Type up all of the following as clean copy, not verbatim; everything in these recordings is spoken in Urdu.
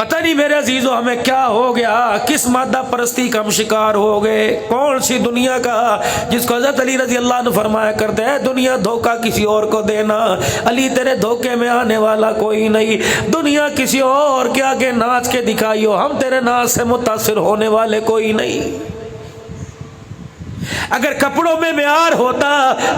پتہ نہیں میرے عزیزو ہمیں کیا ہو گیا، کس مادہ پرستی کا ہم شکار ہو گئے، کون سی دنیا کا، جس کو حضرت علی رضی اللہ عنہ فرمایا کرتے ہیں دنیا دھوکہ کسی اور کو دینا، علی تیرے دھوکے میں آنے والا کوئی نہیں، دنیا کسی اور کے آگے ناچ کے دکھائیو، ہم تیرے ناچ سے متاثر ہونے والے کوئی نہیں۔ اگر کپڑوں میں معیار ہوتا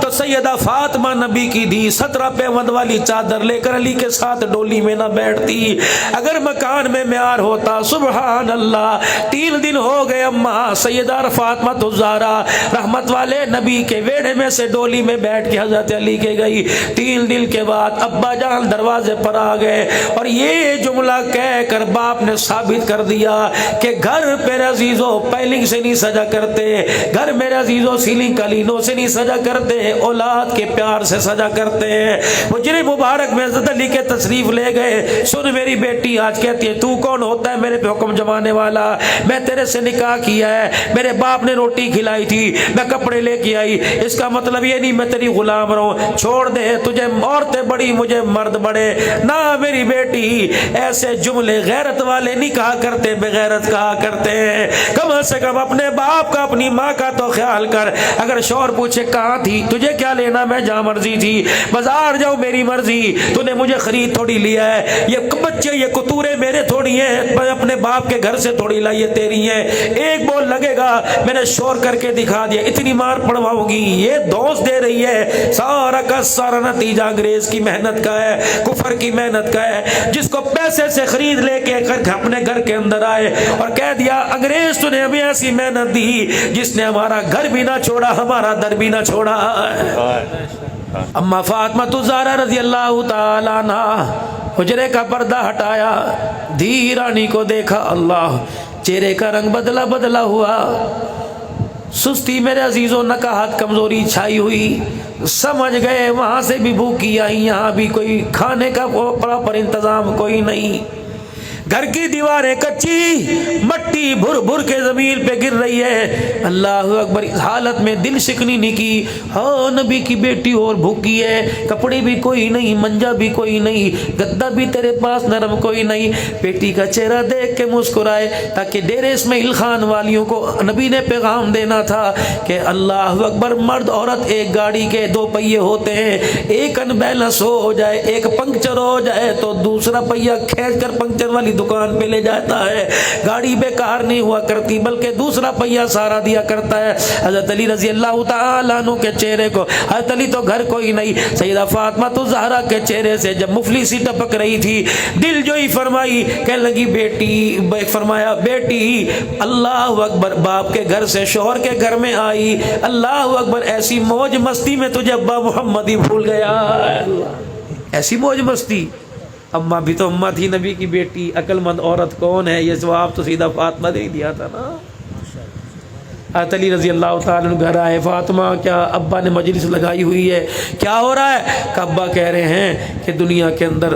تو سیدہ فاطمہ نبی کی دی 17 پیوند والی چادر لے کر علی کے ساتھ ڈولی میں نہ بیٹھتی، اگر مکان میں معیار ہوتا سبحان اللہ 3 دن ہو گئے اماں سیدہ فاطمہ الزہرا رحمت والے نبی کے ویڑے میں سے ڈولی میں بیٹھ کے حضرت علی کے گئی، 3 دن کے بعد ابا جان دروازے پر آ گئے اور یہ جملہ کہہ کر باپ نے ثابت کر دیا کہ گھر میرے عزیزو پیلنگ سے نہیں سجا کرتے، گھر میرے عزیزو سیلنگ کلینوں سے نہیں سجا کرتے، اولاد کے پیار سے سجا کرتے ہیں۔ مجرے مبارک میں حضرت علی کے تشریف لے گئے، سن میری بیٹی آج کہتی ہے تو کون ہوتا ہے میرے پہ حکم جمانے والا، میں تیرے سے نکاح کیا ہے، میرے باپ نے روٹی کھلائی تھی، میں کپڑے لے کے آئی، اس کا مطلب یہ نہیں میں تیری غلام رہوں، چھوڑ دے تجھے عورتیں بڑی مجھے مرد بڑے، نہ میری بیٹی ایسے جملے غیرت والے نہیں کہا کرتے، بے غیرت کہا کرتے ہیں۔ کم سے کم اپنے باپ کا اپنی ماں کا تو خیال کر، اگر شوہر پوچھے کہاں تھی، تجھے کیا لینا، میں جہاں مرضی تھی، بازار جاؤ میری مرضی، تو نے مجھے خرید تھوڑی لیا ہے، یہ بچے یہ کتورے میرے تھوڑی ہیں، میں اپنے باپ کے گھر سے تھوڑی لائی ہے تیری ہیں، ایک بول لگے گا میں نے شور کر کے دکھا دیا، اتنی مار پڑواؤں گی، یہ دوست دے رہی ہے، سارا کا سارا نتیجہ انگریز کی محنت کا ہے، کفر کی محنت کا ہے، جس کو پیسے سے خرید لے کے اپنے گھر کے اندر آئے اور کہہ دیا انگریز تو نے ہمیں ایسی محنت دی جس نے ہمارا گھر بھی نہ چھوڑا ہمارا در بھی نہ چھوڑا۔ اما فاطمہ الزہرا رضی اللہ تعالی عنہ حجرے کا پردہ ہٹایا، دھی رانی کو دیکھا، اللہ چہرے کا رنگ بدلا بدلا ہوا، سستی میرے عزیزوں نکاہت کمزوری چھائی ہوئی، سمجھ گئے وہاں سے بھی بھوکی آئی، یہاں بھی کوئی کھانے کا پراپر انتظام کوئی نہیں، گھر کی دیواریں کچی، مٹی بھر بھر کے زمین پہ گر رہی ہے، اللہ اکبر، اس حالت میں دل شکنی نہیں کی، ہاں نبی کی بیٹی اور بھوکی ہے، کپڑے بھی کوئی نہیں، منجا بھی کوئی نہیں، گدا بھی تیرے پاس نرم کوئی نہیں، بیٹی کا چہرہ دیکھ کے مسکرائے، تاکہ ڈیرے اسماعیل خان والیوں کو نبی نے پیغام دینا تھا کہ اللہ اکبر، مرد عورت ایک گاڑی کے 2 پہیے ہوتے ہیں، ایک انبیلنس ہو جائے، ایک پنکچر ہو جائے تو دوسرا پہیہ کھینچ کر پنکچر والی دکان پہ لے جاتا ہے، گاڑی بیکار نہیں ہوا کرتی بلکہ دوسرا پہیہ سہارا دیا کرتا ہے۔ حضرت علی رضی اللہ تعالیٰ عنہ کے چہرے کو، حضرت علی تو گھر کوئی نہیں، سیدہ فاطمہ الزہرا کے چہرے سے جب مفلسی ٹپک رہی تھی، دل جوئی فرمائی، کہنے لگی بیٹی، فرمایا بیٹی اللہ اکبر، باپ کے گھر سے شوہر کے گھر میں آئی، اللہ اکبر، ایسی موج مستی میں تجھے ابا محمد ہی بھول گیا، ایسی موج مستی، اماں بھی تو اماں تھی، نبی کی بیٹی، عقل مند عورت کون ہے، یہ جواب تو سیدھا فاطمہ نے دیا تھا نا۔ حضرت علی رضی اللہ تعالیٰ عنہ گھر آئے، فاطمہ کیا ابا نے مجلس لگائی ہوئی ہے، کیا ہو رہا ہے؟ کہ ابا کہہ رہے ہیں کہ دنیا کے اندر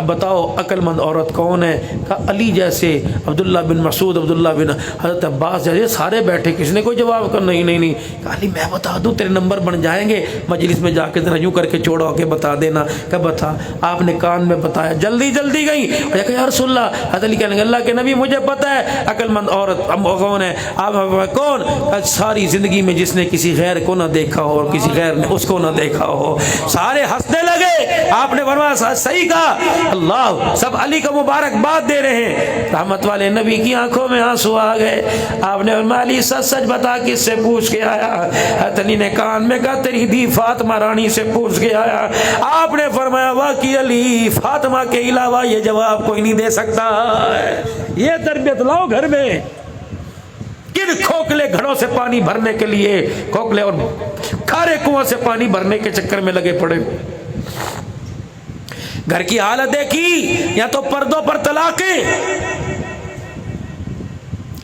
بتاؤ عقل مند عورت کون ہے؟ کہ علی جیسے، عبداللہ بن مسعود، عبداللہ بن حضرت عباس جیسے، سارے بیٹھے، کسی نے کوئی جواب کر نہیں نہیں نہیں، کہ علی میں بتا دوں تیرے نمبر بن جائیں گے، مجلس میں جا کے ذرا یوں کر کے چوڑا ہو کے بتا دینا، کہ بتا، آپ نے کان میں بتایا، جلدی جلدی گئی، کہ یا رسول اللہ، حضرت علی کہنے لگے اللہ کے نبی مجھے پتہ ہے عقل مند عورت کون ہے، آپ کون؟ ساری زندگی میں جس نے کسی غیر کو نہ دیکھا ہو اور کسی غیر نے اس کو نہ دیکھا ہو، سارے ہنسنے لگے، آپ نے فرمایا صحیح کہا، اللہ سب علی کا مبارکباد دے رہے ہیں، رحمت والے نبی کی آنکھوں میں آنسو آ گئے، آپ نے فرمایا علی سچ سچ بتا کس سے پوچھ کے آیا؟ حضرت علی نے کان میں کہا تیری دی فاطمہ رانی سے پوچھ کے آیا، آپ نے فرمایا واقعی علی فاطمہ کے علاوہ یہ جواب کوئی نہیں دے سکتا، یہ تربیت لاؤ گھر میں، کن کھوکھلے گھڑوں سے پانی بھرنے کے لیے، کھوکھلے اور کھارے کنویں سے پانی بھرنے کے چکر میں لگے پڑے، گھر کی حالت دیکھی، یا تو پردوں پر طلاقیں،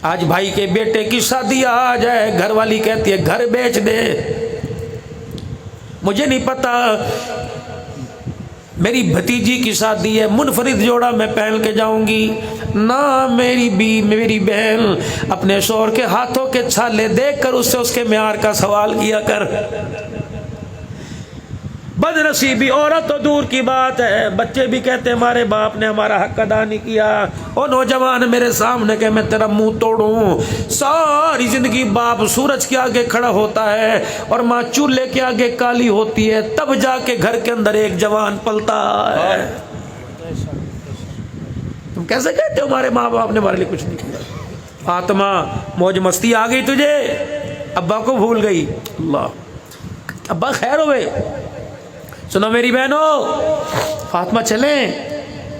آج بھائی کے بیٹے کی شادی آ جائے، گھر والی کہتی ہے گھر بیچ دے، مجھے نہیں پتا، میری بھتیجی کی شادی ہے، منفرد جوڑا میں پہن کے جاؤں گی، نہ میری بہن اپنے شوہر کے ہاتھوں کے چھالے دیکھ کر اس سے اس کے معیار کا سوال کیا کر، بدنصیبی عورت تو دور کی بات ہے، بچے بھی کہتے ہیں ہمارے باپ نے ہمارا حق ادا نہیں کیا۔ او نوجوان میرے سامنے کہ میں تیرا منہ توڑوں، ساری زندگی باپ سورج کے آگے کھڑا ہوتا ہے اور ماں چولہے کے آگے کالی ہوتی ہے، تب جا کے گھر کے اندر ایک جوان پلتا ہے۔ تم کیسے کہتے ہو ہمارے ماں باپ نے ہمارے لیے کچھ نہیں کیا؟ فاطمہ موج مستی آ گئی تجھے، ابا کو بھول گئی۔ اللہ، ابا خیر ہوئے؟ سنو میری بہنوں، فاطمہ چلیں،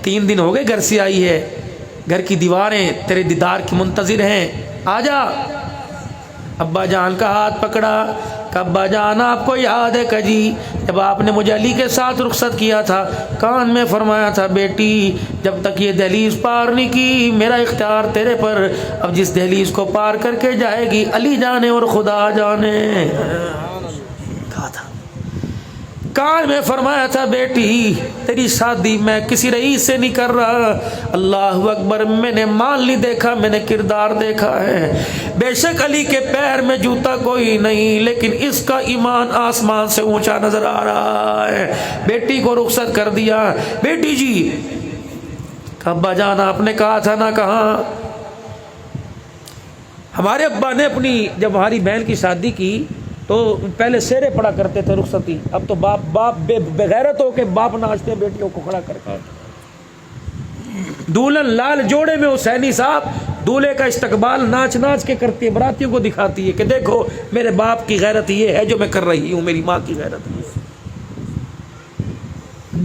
3 دن ہو گئے گھر سے آئی ہے، گھر کی دیواریں تیرے دیدار کی منتظر ہیں، آ جا۔ ابا جان کا ہاتھ پکڑا کہ ابا جان آپ کو یاد ہے کہ جی جب آپ نے مجھے علی کے ساتھ رخصت کیا تھا، کان میں فرمایا تھا بیٹی جب تک یہ دہلیز پار نہیں کی میرا اختیار تیرے پر، اب جس دہلیز کو پار کر کے جائے گی علی جانے اور خدا جانے۔ کہا تھا، کان میں فرمایا تھا بیٹی تیری شادی میں کسی رئیس سے نہیں کر رہا، اللہ اکبر، میں نے مال نہیں دیکھا، میں نے کردار دیکھا ہے۔ بے شک علی کے پیر میں جوتا کوئی نہیں، لیکن اس کا ایمان آسمان سے اونچا نظر آ رہا ہے۔ بیٹی کو رخصت کر دیا۔ بیٹی جی، ابا جان آپ نے کہا تھا نہ کہاں؟ ہمارے ابا نے اپنی جب ہماری بہن کی شادی کی تو پہلے سیرے پڑا کرتے تھے رخصتی، اب تو باپ بغیرت ہو کے باپ ناچتے بیٹیوں کو کھڑا کر کے۔ دولہن لال جوڑے میں حسینی صاحب دولہے کا استقبال ناچ ناچ کے کرتی ہے، براتیوں کو دکھاتی ہے کہ دیکھو میرے باپ کی غیرت یہ ہے جو میں کر رہی ہوں، میری ماں کی غیرت یہ ہے۔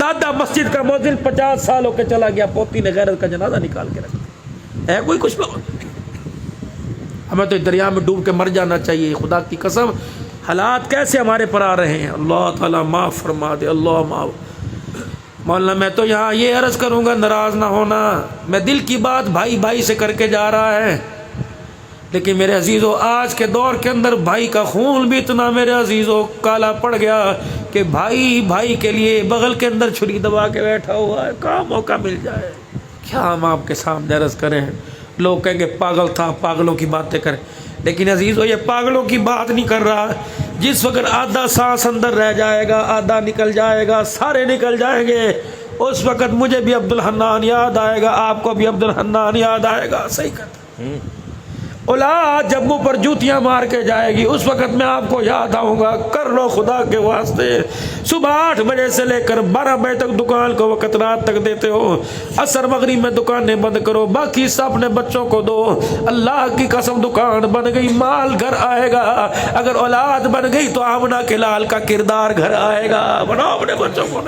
دادا مسجد کا مؤذن 50 سال ہو کے چلا گیا، پوتی نے غیرت کا جنازہ نکال کے رکھ دیا۔ ہے کوئی کچھ لوگ؟ ہمیں تو دریا میں ڈوب کے مر جانا چاہیے۔ خدا کی قسم حالات کیسے ہمارے پر آ رہے ہیں، اللہ تعالیٰ معاف فرما دے، اللہ معاف۔ مولانا میں تو یہاں یہ عرض کروں گا، ناراض نہ ہونا، میں دل کی بات بھائی بھائی سے کر کے جا رہا ہے، لیکن میرے عزیزو آج کے دور کے اندر بھائی کا خون بھی اتنا میرے عزیزو کالا پڑ گیا کہ بھائی بھائی کے لیے بغل کے اندر چھری دبا کے بیٹھا ہوا ہے، کہاں موقع مل جائے کیا ہم آپ کے سامنے عرض کریں۔ لوگ کہیں گے پاگل تھا، پاگلوں کی باتیں کریں، لیکن عزیزو یہ پاگلوں کی بات نہیں کر رہا۔ جس وقت آدھا سانس اندر رہ جائے گا، آدھا نکل جائے گا، سارے نکل جائیں گے، اس وقت مجھے بھی عبد الحنان یاد آئے گا، آپ کو بھی عبد الحنان یاد آئے گا۔ صحیح کہتا اولاد جب منہ پر جوتیاں مار کے جائے گی، اس وقت میں آپ کو یاد آؤں گا۔ کر لو خدا کے واسطے، صبح 8 بجے سے لے کر 12 بجے تک دکان کو وقت رات تک دیتے ہو، عصر مغرب میں دکانیں بند کرو، باقی سب اپنے بچوں کو دو۔ اللہ کی قسم دکان بن گئی، مال گھر آئے گا۔ اگر اولاد بن گئی تو آمنہ کے لال کا کردار گھر آئے گا۔ بناؤ اپنے بچوں کو۔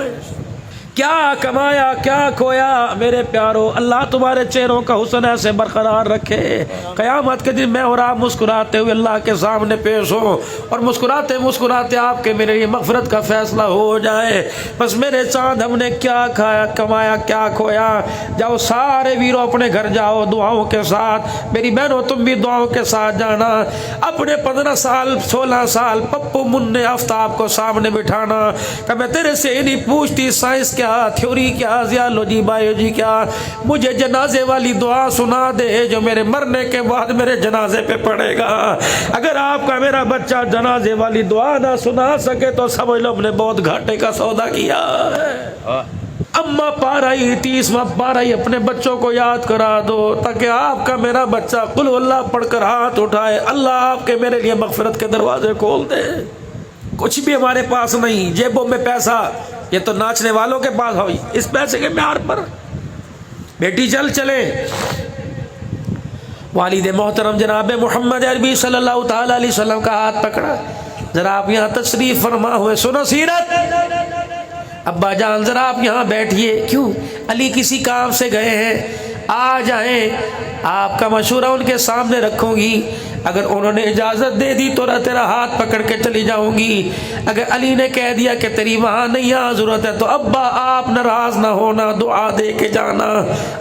کیا کمایا کیا کھویا میرے پیارو، اللہ تمہارے چہروں کا حسن ایسے برقرار رکھے، قیامت کے دن میں اور آپ مسکراتے ہوئے اللہ کے سامنے پیش ہو، اور مسکراتے مسکراتے آپ کے میرے لیے مغفرت کا فیصلہ ہو جائے۔ بس میرے چاند ہم نے کیا کھایا کمایا کیا کھویا؟ جاؤ سارے ویروں اپنے گھر جاؤ دعاؤں کے ساتھ، میری بہنوں تم بھی دعاؤں کے ساتھ جانا۔ اپنے 15 سال 16 سال پپو منع آفتاب کو سامنے بٹھانا کہ میں تیرے سے نہیں پوچھتی سائنس کیا، تھیوری کیا، زیالوجی بایولوجی کیا، مجھے جنازے والی دعا سنا دے جو میرے مرنے کے بعد میرے جنازے پہ پڑے گا۔ اگر آپ کا میرا بچہ جنازے والی دعا نہ سنا سکے تو سمجھ لو ہم نے بہت گھاٹے کا سودا کیا ہے۔ اما پارہی 30واں پارہی اپنے بچوں کو یاد کرا دو تاکہ آپ کا میرا بچہ قل اللہ پڑھ کر ہاتھ اٹھائے، اللہ آپ کے میرے لیے مغفرت کے دروازے کھول دے۔ کچھ بھی ہمارے پاس نہیں، جیبوں میں پیسہ، یہ تو ناچنے والوں کے پاس ہوئی، اس پیسے کے معیار پر بیٹی چلے۔ والد محترم جناب محمد عربی صلی اللہ تعالی علیہ وسلم کا ہاتھ پکڑا، ذرا آپ یہاں تشریف فرما ہوئے، سنو سیرت۔ ابا جان ذرا آپ یہاں بیٹھیے، کیوں علی کسی کام سے گئے ہیں، آ جائیں، آپ کا مشورہ ان کے سامنے رکھوں گی، اگر انہوں نے اجازت دے دی تو تیرا ہاتھ پکڑ کے چلی جاؤں گی، اگر علی نے کہہ دیا کہ تیری وہاں نہیں یہاں ضرورت ہے تو ابا آپ ناراض نہ ہونا، دعا دے کے جانا۔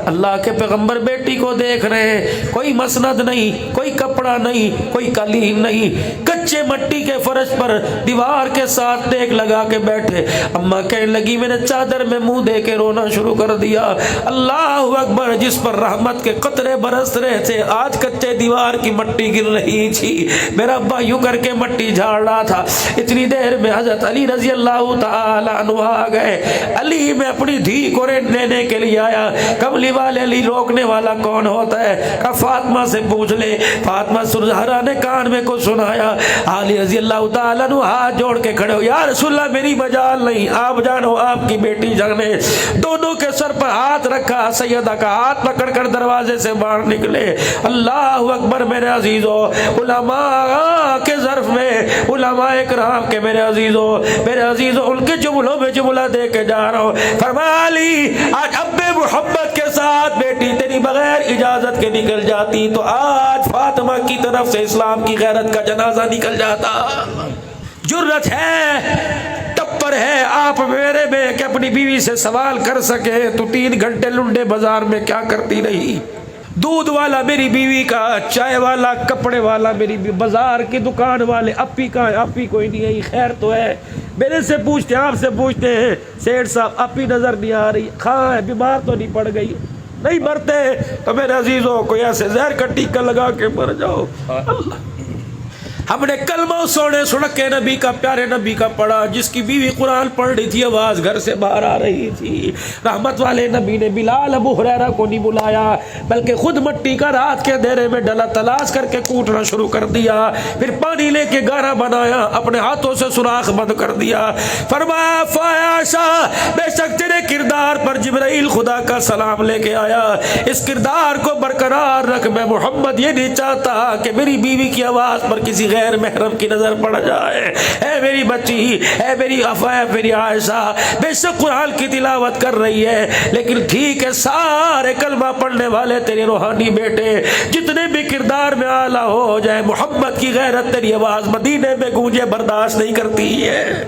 اللہ کے پیغمبر بیٹی کو دیکھ رہے ہیں، کوئی مسند نہیں، کوئی کپڑا نہیں، کوئی قالین نہیں، کچے مٹی کے فرش پر دیوار کے ساتھ ٹیک لگا کے بیٹھے۔ اماں کہنے لگی میں نے چادر میں منہ دے کے رونا شروع کر دیا۔ اللہ اکبر، جس پر رحمت کے قطرے برس رہے تھے آج کچے دیوار کی مٹی گر رہی تھی، میرا ابا یوں کر کے مٹی جھاڑ رہا تھا، اتنی دیر میں حضرت علی رضی اللہ تعالی عنہ آ گئے۔ علی میں اپنی دھی کو لینے کے لیے آیا۔ کملی والے علی روکنے والا کون ہوتا ہے؟ کہ فاطمہ سے پوچھ لے۔ فاطمہ زہرا نے کان میں کو سنایا۔ علی رضی اللہ تعالیٰ عنہ ہاتھ جوڑ کے کھڑے ہو، یا رسول اللہ میری مجال نہیں، آپ جانو آپ کی بیٹی جانے۔ دونوں کے سر پر ہاتھ رکھا، سیدہ کا ہاتھ پکڑ کر دروازے سے باہر نکلے۔ اللہ اکبر میرے عزیزو، علماء کے ظرف میں، علماء اکرام کے میرے عزیزو ان کے جملوں میں جملہ دے کے جا رہا ہوں۔ فرمایا علی آج اب محبت کے ساتھ بیٹی تیری بغیر اجازت کے نکل جاتی تو آج فاطمہ کی طرف سے اسلام کی غیرت کا جنازہ نکل جاتا۔ جرت ہے، ٹپر ہے آپ میرے میں کہ اپنی بیوی سے سوال کر سکے تو 3 گھنٹے لنڈے بازار میں کیا کرتی رہی؟ دودھ والا میری بیوی کا، چائے والا، کپڑے والا میری بیوی، بازار کی دکان والے، اپی کا اپی کوئی نہیں ہے، خیر تو ہے؟ میرے سے پوچھتے ہیں، آپ سے پوچھتے ہیں، سیٹھ صاحب اپی نظر نہیں آ رہی، خواہ بیمار تو نہیں پڑ گئی؟ نہیں مرتے تو میرے عزیزوں کوئی ایسے زہر کا ٹیکا لگا کے مر جاؤ۔ اللہ، ہم نے کلمہ سونے سڑکے نبی کا، پیارے نبی کا پڑھا، جس کی بیوی قرآن پڑھ رہی تھی، آواز گھر سے باہر آ رہی تھی۔ رحمت والے نبی نے بلال ابو ہریرہ کو نہیں بلایا، بلکہ خود مٹی کا رات کے اندھیرے میں ڈلا تلاش کر کے کوٹنا شروع کر دیا، پھر پانی لے کے گارا بنایا، اپنے ہاتھوں سے سوراخ بند کر دیا۔ فرمایا فائشہ بے شک تیرے کردار پر جبرائیل خدا کا سلام لے کے آیا، اس کردار کو برقرار رکھ، میں محمد یہ نہیں چاہتا کہ میری بیوی کی آواز پر کسی غیر محرم کی نظر پڑ جائے۔ اے میری بچی، اے میری افا، میری عائشہ، بے شک قرآن کی تلاوت کر رہی ہے، لیکن ٹھیک ہے سارے کلمہ پڑھنے والے تیرے روحانی بیٹے جتنے بھی کردار میں اعلیٰ ہو جائے، محمد کی غیرت تیری آواز مدینے میں گونجے برداشت نہیں کرتی ہے۔